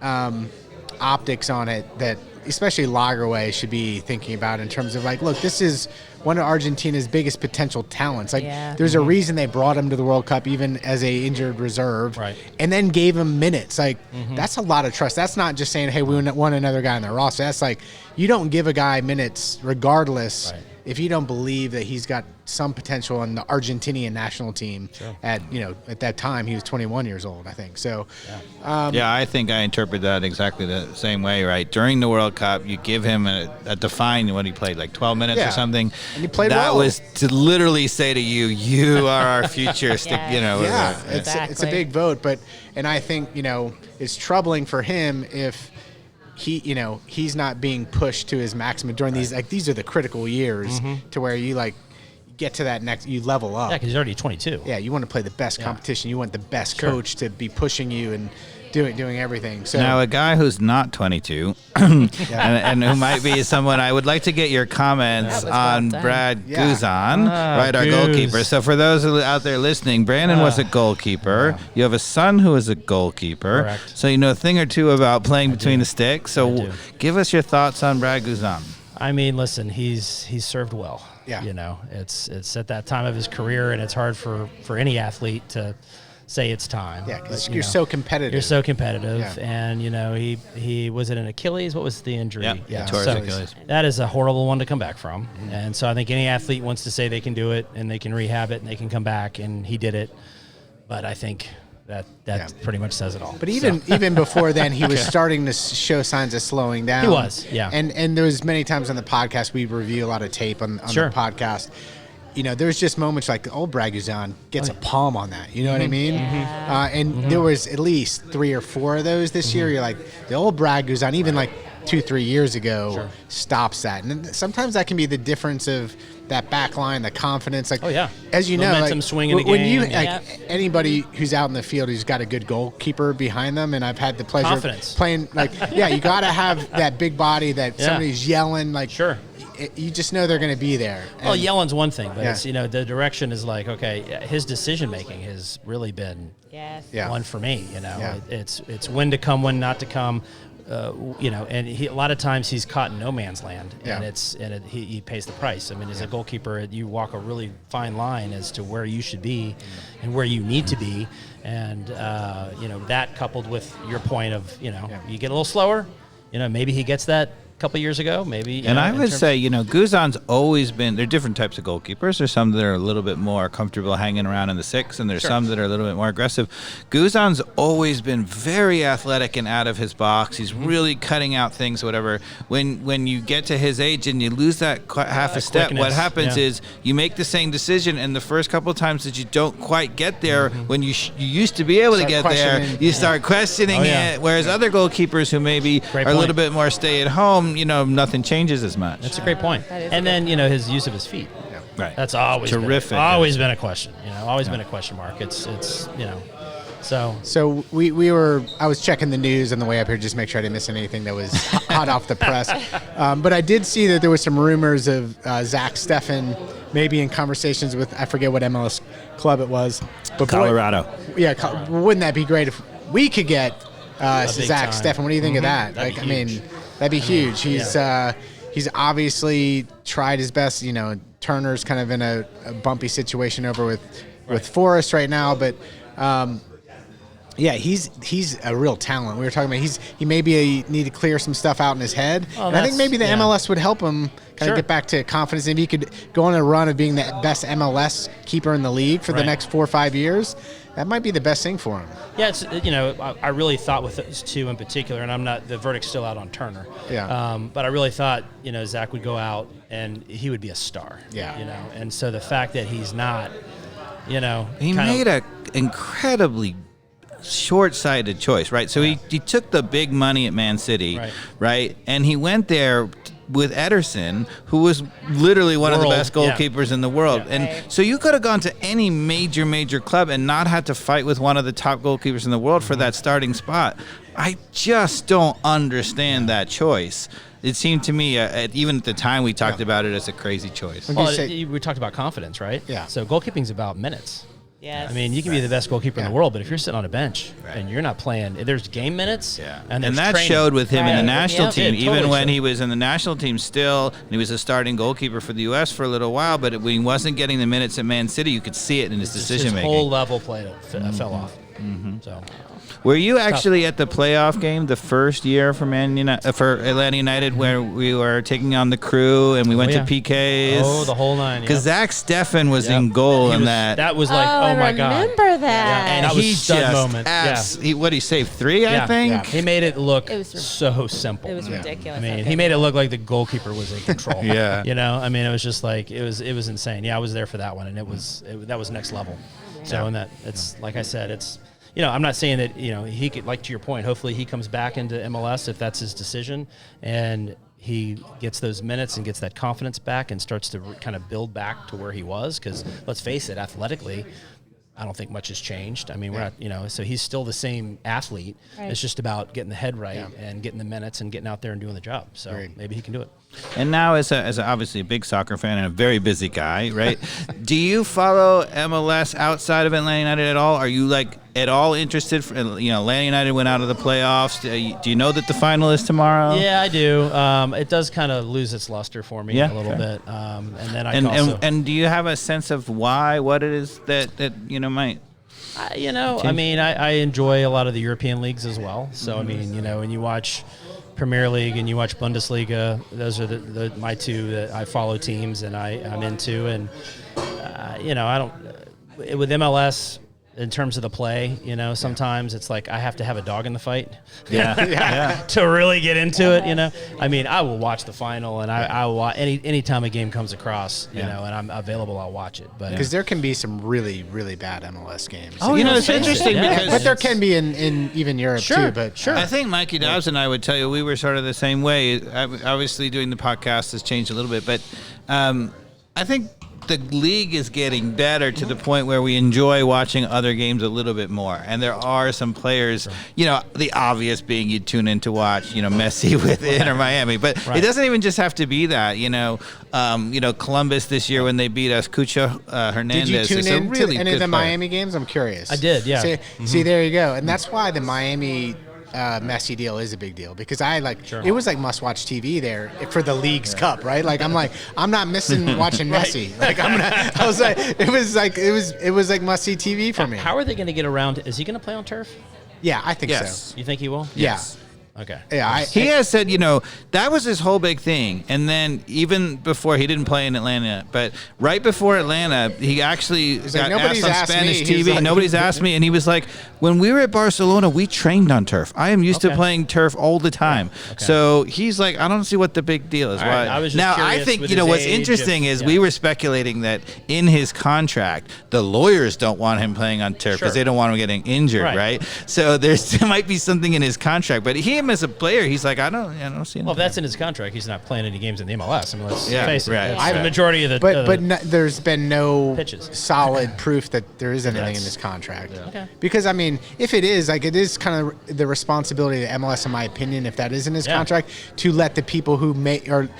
optics on it. That especially Lagerwey should be thinking about in terms of like, look, this is one of Argentina's biggest potential talents. Like, there's a reason they brought him to the World Cup even as a injured reserve, and then gave him minutes. Like, that's a lot of trust. That's not just saying, hey, we want another guy on the roster. That's like, you don't give a guy minutes regardless if you don't believe that he's got some potential on the Argentinian national team. At that time he was 21 years old, I think. So I think I interpret that exactly the same way, right? During the World Cup, you give him a defined, what he played, like 12 minutes or something, and he played that well. was to literally say to you, you are our future. It's a big vote, and I think it's troubling for him if he's not being pushed to his maximum during these are the critical years to where you get to that next, you level up. Yeah, because he's already 22. Yeah, you want to play the best competition. You want the best coach to be pushing you and doing everything. So now, a guy who's not 22 and who might be someone, I would like to get your comments on Brad Guzan, right, our goalkeeper. So for those out there listening, Brannon was a goalkeeper. You have a son who is a goalkeeper. Correct. So you know a thing or two about playing between the sticks. So give us your thoughts on Brad Guzan. I mean, listen, he's served well. Yeah. It's at that time of his career, and it's hard for any athlete to say it's time. Yeah, because you're so competitive. You're so competitive, and he was it an Achilles? What was the injury? Tore his Achilles. That is a horrible one to come back from, and so I think any athlete wants to say they can do it and they can rehab it and they can come back, and he did it. But I think that pretty much says it all. But even before then, he was starting to show signs of slowing down. He was, And there was many times on the podcast we review a lot of tape on the podcast. There's just moments like the old Brad Guzan gets a palm on that. You know what I mean? And there was at least 3 or 4 of those this year. You're like, the old Brad Guzan, even like 2-3 years ago, stops that. And sometimes that can be the difference of that back line, the confidence. Like, as you momentum know, swing in the when game. Anybody who's out in the field who's got a good goalkeeper behind them, and I've had the pleasure Confidence. of playing, you got to have that big body that somebody's yelling, you just know they're going to be there. Well, yelling's one thing, but it's, the direction is like, okay, his decision making has really been one for me. It's when to come, when not to come. And a lot of times he's caught in no man's land, and he pays the price. I mean, as a goalkeeper, you walk a really fine line as to where you should be and where you need to be, and that coupled with your point of you get a little slower. Maybe he gets that a couple years ago, maybe. And I would say, Guzan's always been, there are different types of goalkeepers. There's some that are a little bit more comfortable hanging around in the 6, and there's some that are a little bit more aggressive. Guzan's always been very athletic and out of his box. He's really cutting out things, whatever. When you get to his age and you lose that half a step, what happens is you make the same decision, and the first couple of times that you don't quite get there, when you used to be able to get there, you start questioning it, whereas other goalkeepers who maybe are a little bit more stay at home, nothing changes as much. That's a great point. And then, his use of his feet. Right. That's always terrific. Always been a question. Always been a question mark. It's So I was checking the news on the way up here just to make sure I didn't miss anything that was hot off the press. But I did see that there was some rumors of Zach Steffen maybe in conversations with, I forget what MLS club it was. But Colorado. Wouldn't that be great if we could get Zach Steffen? What do you think of that? That'd be huge. He's obviously tried his best. Turner's kind of in a bumpy situation over with Forrest right now, but he's a real talent. We were talking about he maybe need to clear some stuff out in his head. And I think maybe the MLS would help him kind of get back to confidence. If he could go on a run of being the best MLS keeper in the league for the next 4 or 5 years, that might be the best thing for him. Yeah, it's, I really thought with those two in particular, and the verdict's still out on Turner. But I really thought, Zach would go out and he would be a star. And so the fact that he's not, he made an incredibly short-sighted choice, right? So he took the big money at Man City, right? And he went there with Ederson, who was literally one of the best goalkeepers in the world. And so you could have gone to any major club and not had to fight with one of the top goalkeepers in the world for that starting spot. I just don't understand that choice. It seemed to me, even at the time, we talked about it as a crazy choice. Well, we talked about confidence, right? Yeah. So goalkeeping's about minutes. Yes. I mean, you can be the best goalkeeper in the world, but if you're sitting on a bench and you're not playing, there's game minutes. Yeah. And that training. showed with him in the national team, It even totally when showed. he was in the national team still, and he was a starting goalkeeper for the U.S. for a little while, but when he wasn't getting the minutes at Man City, you could see it in his decision-making. His whole level play fell off. So. Were you actually at the playoff game the first year for for Atlanta United, where we were taking on the Crew and we went to PKs? Oh, the whole nine. Because Zach Steffen was in goal in that. That was like, oh my God. I remember that. Yeah. And that he was stud just moment. What did he save? 3, I think. Yeah. He made it look so simple. It was ridiculous. I mean, he made it look like the goalkeeper was in control. Yeah. You know, I mean, it was just like it was insane. Yeah, I was there for that one, and that was next level. So, and that it's like I said, it's. You know, I'm not saying that, you know, he could, like to your point, hopefully he comes back into MLS if that's his decision and he gets those minutes and gets that confidence back and starts to kind of build back to where he was. Because let's face it, athletically, I don't think much has changed. I mean, we're not, you know, so he's still the same athlete. Right. It's just about getting the head right and getting the minutes and getting out there and doing the job. So maybe he can do it. And now, as obviously a big soccer fan and a very busy guy, right? Do you follow MLS outside of Atlanta United at all? Are you like at all interested? You know, Atlanta United went out of the playoffs. Do you know that the final is tomorrow? Yeah, I do. It does kind of lose its luster for me a little bit. And then and do you have a sense of why? What it is that you know might? I mean, I enjoy a lot of the European leagues as well. So I mean, you know, when you watch Premier League and you watch Bundesliga, those are my two that I follow teams and I'm into. And you know, I don't with MLS. In terms of the play, you know, sometimes it's like I have to have a dog in the fight to really get into it, you know. I mean, I will watch the final and I will watch any time a game comes across, you know, and I'm available, I'll watch it. But because there can be some really, really bad MLS games. Oh, you know, it's interesting because but there can be in even Europe too. But I think Mikey Dobbs and I would tell you we were sort of the same way. Obviously, doing the podcast has changed a little bit, but I think the league is getting better to the point where we enjoy watching other games a little bit more. And there are some players, you know, the obvious being you tune in to watch, you know, Messi with Inter Miami. But it doesn't even just have to be that, you know. Columbus this year when they beat us, Cucho Hernandez. Did you tune in really to any of the player. Miami games? I'm curious. I did, yeah. See, there you go. And that's why the Miami Messi deal is a big deal because it was like must-watch TV there for the League's Cup, right? Like I'm not missing watching Messi. Like it was like must-see TV for me. How are they going to get around? Is he going to play on turf? Yeah, I think Yes. so. You think he will? Yes. Okay. Yeah, He has said, you know, that was his whole big thing. And then even before, he didn't play in Atlanta, but right before Atlanta, he actually got asked on Spanish TV. Nobody's asked me. And he was like, when we were at Barcelona, we trained on turf. I am used to playing turf all the time. Okay. So he's like, I don't see what the big deal is. Right. I was just now, curious I think, with you know, his what's age, interesting is we were speculating that in his contract, the lawyers don't want him playing on turf because they don't want him getting injured, right? So there might be something in his contract. But him as a player, he's like, I don't see anything. Well, if that's in his contract, he's not playing any games in the MLS. I mean, let's face it. Right. The majority of the But there's been no pitches. solid proof that there is anything in this contract. Because, I mean, if it is, like, it is kind of the responsibility of the MLS, in my opinion, if that is in his contract, to let the people who may – or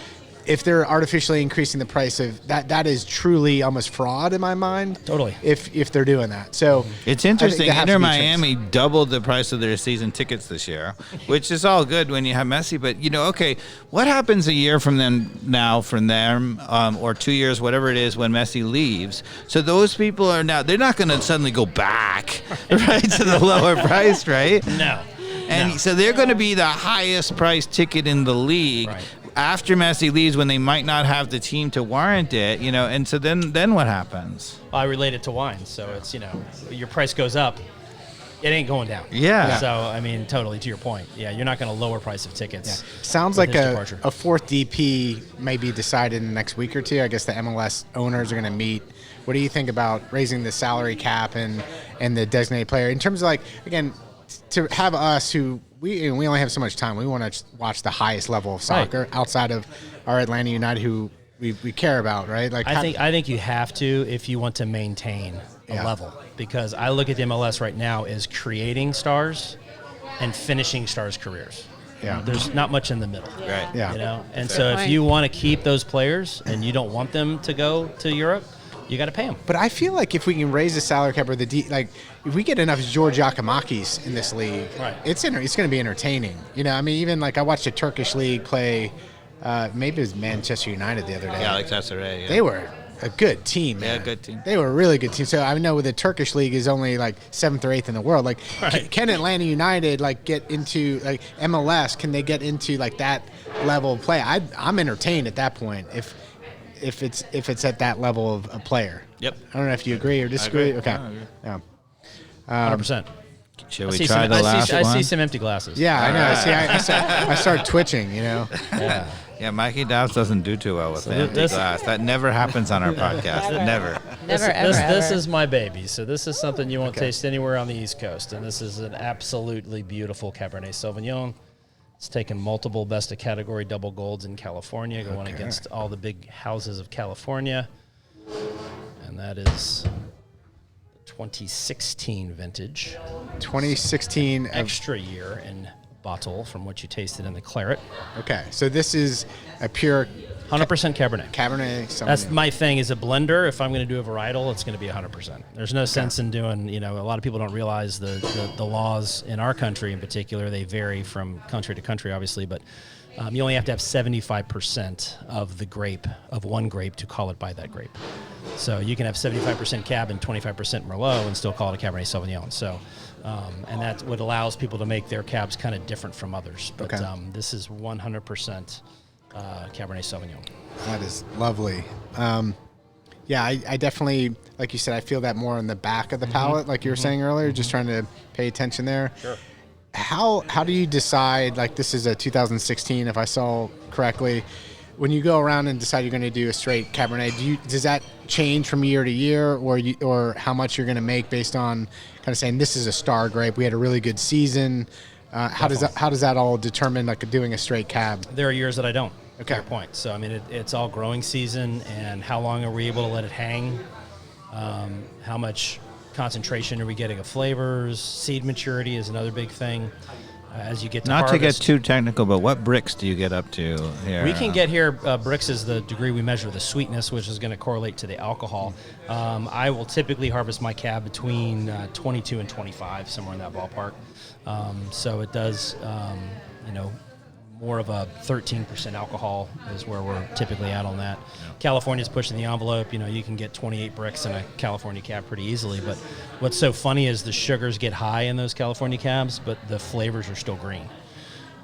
if they're artificially increasing the price of that is truly almost fraud in my mind. Totally. If they're doing that. So it's interesting. Inter Miami doubled the price of their season tickets this year, which is all good when you have Messi. But, you know, okay, what happens a year from them, or 2 years, whatever it is, when Messi leaves? So those people are now, they're not going to suddenly go back, right, to the lower price, right? No. And so they're going to be the highest priced ticket in the league. Right. After Messi leaves, when they might not have the team to warrant it, you know, and so then what happens? I relate it to wine, so it's, you know, your price goes up, it ain't going down. Yeah. So, I mean, totally to your point. Yeah, you're not going to lower price of tickets. Yeah. Sounds like a fourth DP may be decided in the next week or two. I guess the MLS owners are going to meet. What do you think about raising the salary cap and the designated player? In terms of, like, again, to have us who we only have so much time. We want to watch the highest level of soccer outside of our Atlanta United, who we care about, right? Like I think you have to if you want to maintain a level, because I look at the MLS right now as creating stars and finishing stars' careers. Yeah, there's not much in the middle. Right. Yeah. You know, and so if you want to keep those players and you don't want them to go to Europe, you got to pay them. But I feel like if we can raise the salary cap or if we get enough George Giacomakis in this league, right. It's going to be entertaining. You know, I mean, even like I watched a Turkish league play. Maybe it was Manchester United the other day. Yeah, Galatasaray. Yeah. They were a good team, man. Yeah, good team. They were a really good team. So I know the Turkish league is only like 7th or 8th in the world. Like, right. Can Atlanta United like get into like MLS? Can they get into like that level of play? I'm entertained at that point if it's at that level of a player. Yep. I don't know if you agree or disagree. I agree. Okay. No, I agree. Yeah. 100%. Should we try the last one? I see some empty glasses. Yeah, I know. See, I start twitching. You know. Yeah. Yeah, Mikey Dobbs doesn't do too well with the empty glass. That never happens on our podcast. Never. This is my baby. So this is something you won't taste anywhere on the East Coast. And this is an absolutely beautiful Cabernet Sauvignon. It's taken multiple best of category double golds in California, going against all the big houses of California. And that is the 2016 vintage. 2016 Extra year in bottle from what you tasted in the claret. Okay, so this is a pure 100% Cabernet. Cabernet Sauvignon. That's my thing. Is a blender. If I'm going to do a varietal, it's going to be 100%. There's no sense in doing. A lot of people don't realize the laws in our country, in particular, they vary from country to country, obviously. But you only have to have 75% of the grape of one grape to call it by that grape. So you can have 75% Cab and 25% Merlot and still call it a Cabernet Sauvignon. So, and that's what allows people to make their cabs kind of different from others. But this is 100%. Cabernet Sauvignon. That is lovely. Yeah, I definitely, like you said, I feel that more on the back of the palate, like you were saying earlier, just trying to pay attention there. Sure. How do you decide, like this is a 2016, if I saw correctly, when you go around and decide you're going to do a straight Cabernet, does that change from year to year, or how much you're going to make based on kind of saying this is a star grape, we had a really good season? How does that all determine like doing a straight cab? There are years that I don't. Okay. Fair point. So I mean, it's all growing season, and how long are we able to let it hang? How much concentration are we getting of flavors? Seed maturity is another big thing. As you get to Not harvest. to get too technical, but what bricks do you get up to here? We can get here, bricks is the degree we measure the sweetness, which is going to correlate to the alcohol. I will typically harvest my cab between 22 and 25, somewhere in that ballpark. So it does, more of a 13% alcohol is where we're typically at on that. Yeah. California's pushing the envelope. You can get 28 bricks in a California cab pretty easily. But what's so funny is the sugars get high in those California cabs, but the flavors are still green.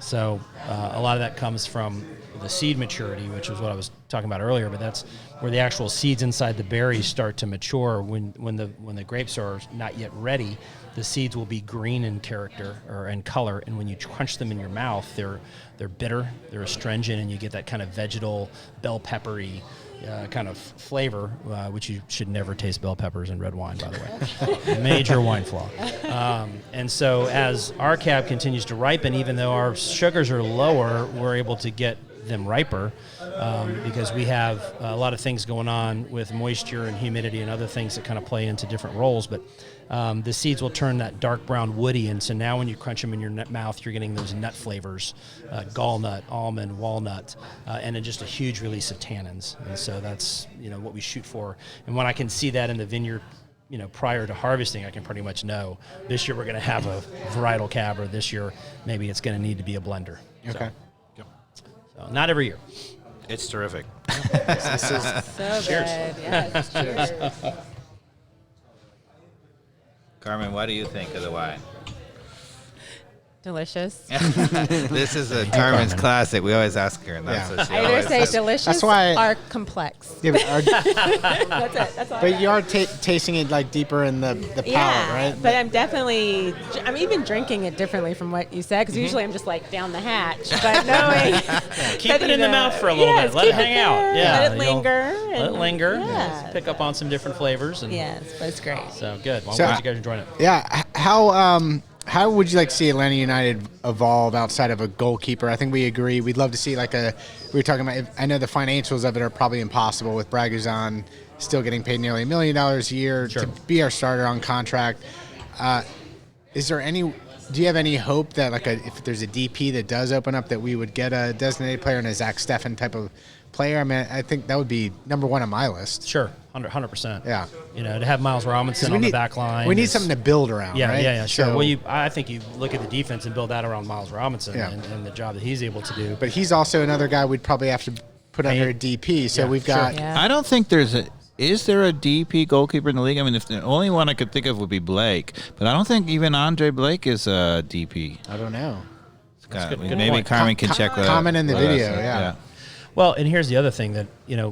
So a lot of that comes from the seed maturity, which is what I was talking about earlier. But that's where the actual seeds inside the berries start to mature. When the grapes are not yet ready, the seeds will be green in character or in color, and when you crunch them in your mouth, they're bitter, they're astringent, and you get that kind of vegetal, bell peppery kind of flavor, which you should never taste bell peppers in red wine, by the way. Major wine flaw. And so as our cab continues to ripen, even though our sugars are lower, we're able to get them riper because we have a lot of things going on with moisture and humidity and other things that kind of play into different roles. But the seeds will turn that dark brown woody, and so now when you crunch them in your mouth, you're getting those nut flavors, gallnut, almond, walnut, and then just a huge release of tannins. And so that's what we shoot for. And when I can see that in the vineyard, prior to harvesting, I can pretty much know this year we're going to have a varietal cab, or this year maybe it's going to need to be a blender. Okay. So not every year. It's terrific. This is So Cheers. good. Yes, cheers. Carmen, what do you think of the wine? Delicious. This is a Carmen's classic. We always ask her, and that's what she I either always say says. delicious That's why or complex. yeah, That's it. That's all. but you are tasting it like deeper in the palate, right? But I'm even drinking it differently from what you said, because usually I'm just like down the hatch. But knowing Keep it in the mouth for a little bit. Let it hang out. Yeah, let it linger. Let it linger. Yeah. Pick up on some different flavors. And Yes, but it's great. So good. Well, So, I'm glad you guys are enjoying it. Yeah. How would you like to see Atlanta United evolve outside of a goalkeeper? I think we agree. We'd love to see we were talking about, I know the financials of it are probably impossible with Braguzan still getting paid nearly $1 million a year to be our starter on contract. Is there any Do you have any hope that if there's a DP that does open up, that we would get a designated player and a Zach Steffen type of player? I mean, I think that would be number one on my list. Sure, 100%. Yeah. To have Miles Robinson on the back line. We need something to build around, yeah, right? Yeah, sure. So, Well, I think you look at the defense and build that around Miles Robinson and the job that he's able to do. But he's also another guy we'd probably have to put under a DP. So we've got. Sure. Yeah. I don't think is there a DP goalkeeper in the league? I mean, if the only one I could think of would be Blake, but I don't think even Andre Blake is a DP. I don't know. Maybe point. Carmen can check that. Comment in the video, yeah. Well, and here's the other thing that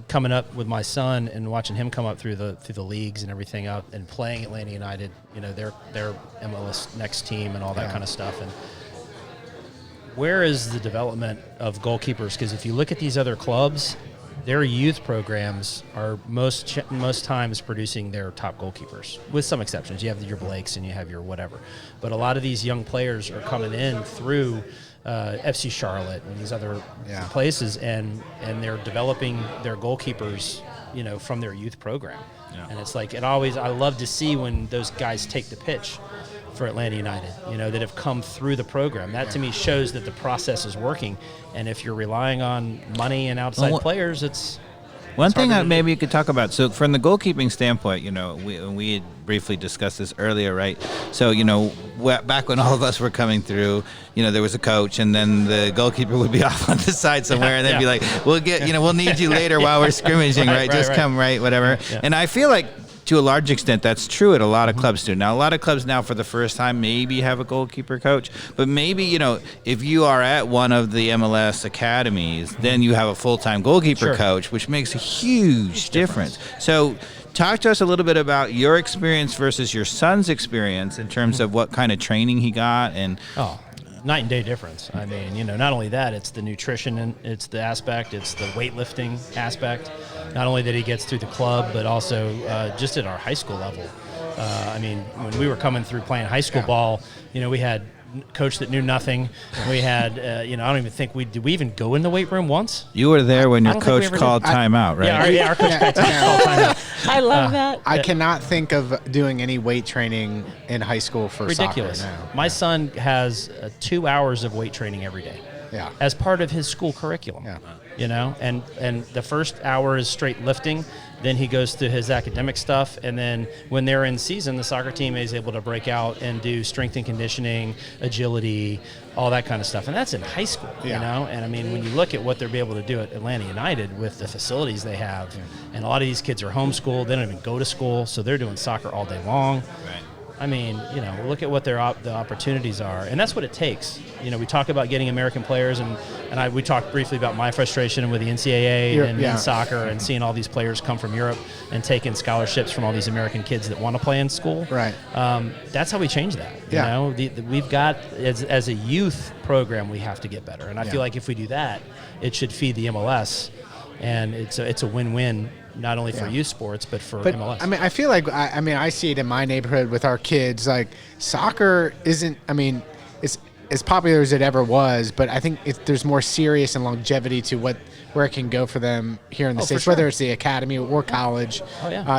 coming up with my son and watching him come up through the leagues and everything out and playing Atlanta United, their MLS next team and all that kind of stuff. And where is the development of goalkeepers? Because if you look at these other clubs, their youth programs are most times producing their top goalkeepers, with some exceptions. You have your Blakes and you have your whatever, but a lot of these young players are coming in through FC Charlotte and these other places, and they're developing their goalkeepers, from their youth program. Yeah. And it's like I love to see when those guys take the pitch for Atlanta United, that have come through the program. That to me shows that the process is working. And if you're relying on money and outside players, it's one thing that maybe you could talk about. So from the goalkeeping standpoint, we had briefly discussed this earlier, right? So, back when all of us were coming through, there was a coach, and then the goalkeeper would be off on the side somewhere, and they'd be like, we'll need you later while we're scrimmaging, right? Just come, right, whatever. Yeah. And I feel like, to a large extent, that's true at a lot of clubs too. Now, a lot of clubs now, for the first time, maybe have a goalkeeper coach. But maybe, if you are at one of the MLS academies, then you have a full-time goalkeeper coach, which makes a huge difference. So talk to us a little bit about your experience versus your son's experience in terms of what kind of training he got. And night and day difference. I mean, not only that, it's the nutrition and it's the aspect, it's the weightlifting aspect. Not only that he gets through the club, but also just at our high school level. When we were coming through playing high school ball, we had coach that knew nothing. We had, I don't even think did we even go in the weight room once? You were there when your coach called timeout, right? Yeah, our coach called timeout. I love that. I cannot think of doing any weight training in high school for ridiculous. Soccer now. My son has 2 hours of weight training every day. Yeah. As part of his school curriculum. Yeah. And the first hour is straight lifting. Then he goes through his academic stuff, and then when they're in season, the soccer team is able to break out and do strength and conditioning, agility, all that kind of stuff. And that's in high school, And when you look at what they'll be able to do at Atlanta United with the facilities they have, and a lot of these kids are homeschooled, they don't even go to school, so they're doing soccer all day long. Right. Look at what the opportunities are, and that's what it takes. We talk about getting American players, and we talked briefly about my frustration with the NCAA and soccer, and seeing all these players come from Europe and taking scholarships from all these American kids that want to play in school. Right. That's how we change that. We've got as a youth program, we have to get better, and I feel like if we do that, it should feed the MLS, and it's a win-win. Not only for youth sports, but MLS. I feel like, I see it in my neighborhood with our kids. Like, soccer isn't, it's as popular as it ever was, but I think there's more serious and longevity to where it can go for them here in the States, whether it's the academy or college.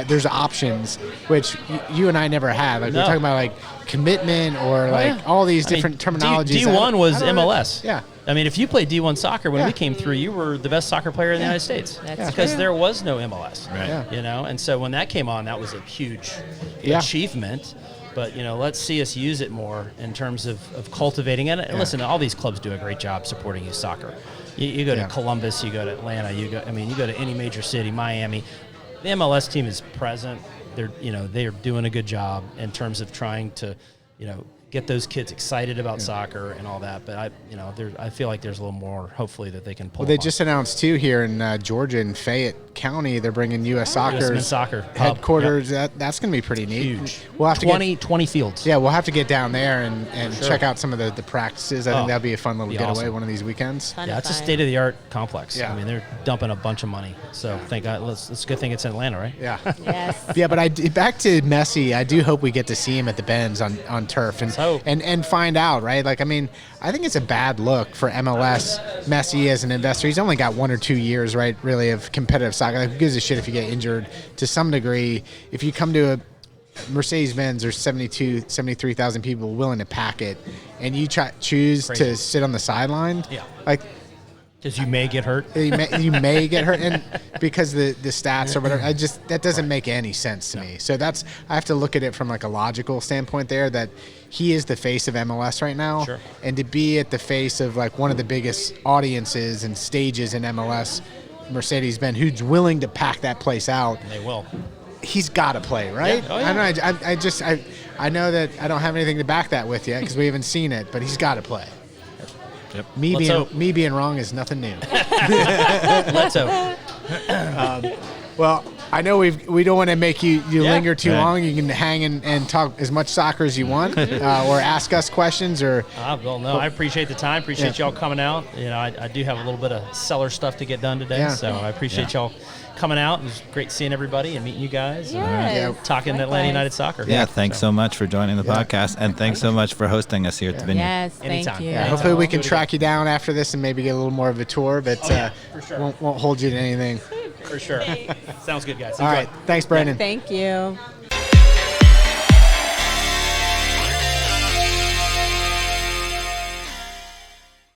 There's options, which you and I never had. Like, we're talking about, like, commitment or, all these different terminologies. D1 was MLS. Yeah. If you played D1 soccer when we came through, you were the best soccer player in the United States. Because there was no MLS. Right. And so when that came on, that was a huge achievement. But, let's see us use it more in terms of cultivating it. And listen, all these clubs do a great job supporting youth soccer. You go to Columbus, you go to Atlanta, you go to any major city, Miami. The MLS team is present. They're doing a good job in terms of trying to, get those kids excited about soccer and all that. But I feel like there's a little more, hopefully, that they can pull. Well, they just announced too here in Georgia, in Fayette County, they're bringing U.S. Soccer headquarters. That's going to be pretty neat. Huge. We'll have to 20 fields. Yeah, we'll have to get down there and check out some of the practices. I think that'd be a fun little getaway one of these weekends. It's a state-of-the-art complex. Yeah. They're dumping a bunch of money. So thank God. It's a good thing it's in Atlanta, right? Yeah. Yes. Yeah, but back to Messi, I do hope we get to see him at the Benz on turf and find out, right? Like, I think it's a bad look for MLS, Messi as an investor. He's only got 1 or 2 years, right, really, of competitive soccer. Like, who gives a shit if you get injured to some degree? If you come to Mercedes-Benz, there's 73,000 people willing to pack it, and you choose Crazy. to sit on the sideline. Yeah. Like, because you may get hurt. you may get hurt, and because the stats or whatever, that doesn't make any sense to me. So I have to look at it from like a logical standpoint there, that he is the face of MLS right now, Sure. and to be at the face of like one of the biggest audiences and stages in MLS, Mercedes-Benz, who's willing to pack that place out. And they will. He's got to play, right? Yeah. Oh, yeah. I know that I don't have anything to back that with yet because we haven't seen it, but he's got to play. Yep. Me being wrong is nothing new. Let's hope. Well, I know we don't want to make you linger too Right. long. You can hang and talk as much soccer as you want, or ask us questions, or Well, no, I appreciate the time. Appreciate y'all coming out. You know, I do have a little bit of cellar stuff to get done today, Yeah. so I appreciate y'all coming out. It was great seeing everybody and meeting you guys. Yes. And talking Atlanta Likewise. United Soccer. Yeah, thanks so much for joining the podcast, and thanks so much for hosting us here at the Vineyard. Yes, thank Anytime. you. Yeah, hopefully we I'll can do it track you down after this and maybe get a little more of a tour, but for sure. won't hold you to anything. For sure. Sounds good, guys. All right, thanks, Brandon. Thank you.